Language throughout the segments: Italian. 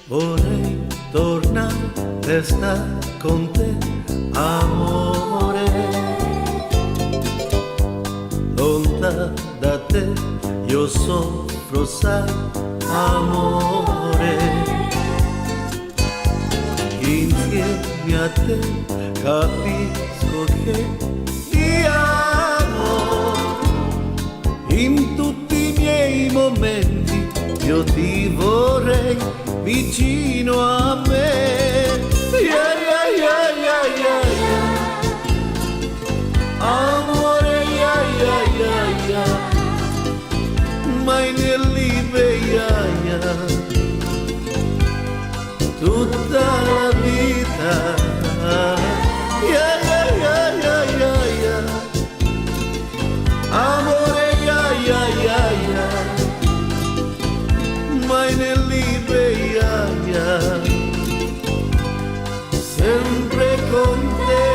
Vorrei tornare e stare con te, amore. Lontano da te io soffro, sai, amore. Insieme a te capisco che ti amo. In tutti i miei momenti io ti vorrei vicino a me. Yeah, yeah, yeah, yeah, yeah, yeah. Amore, yeah, yeah, yeah, yeah. Meine Liebe, yeah, yeah. Tutta la vita. Yeah, yeah, yeah, yeah, yeah, yeah. Amore, yeah, yeah, yeah, yeah. Meine Liebe, yeah, yeah. Sempre con te.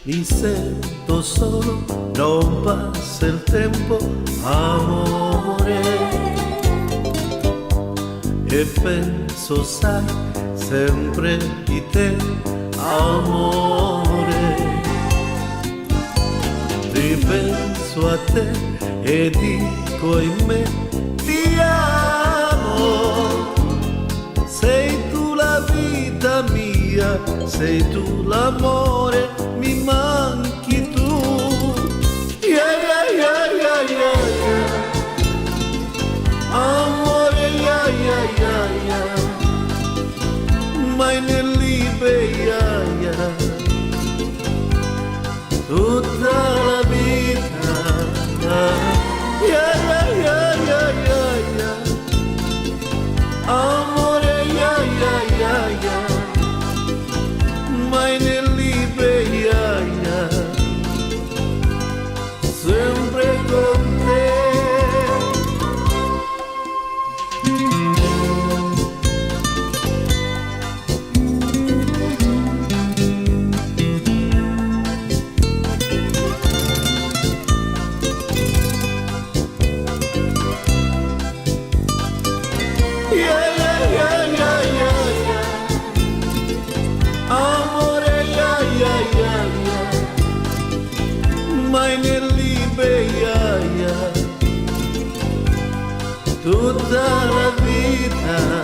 Mi sento solo, non passa il tempo, amore. E penso, sai, sempre di te, amore. Ripenso a te e dico in me, ti amo. Sei tu la vita mia, sei tu l'amore, mi manchi tu. Yeah, yeah, yeah, yeah, yeah, yeah. Amore, yeah, yeah, yeah, yeah. Meine Liebe, yeah, yeah. Tutta la vita. Yeah, yeah, yeah, yeah, yeah, yeah. Amore, yeah, yeah, yeah, yeah. Meine Liebe, yeah, yeah. Sempre con te. Yeah, yeah, yeah, yeah, yeah, yeah. Amore, yeah, yeah, yeah, yeah. Meine Liebe, yeah, yeah. Tutta la vita.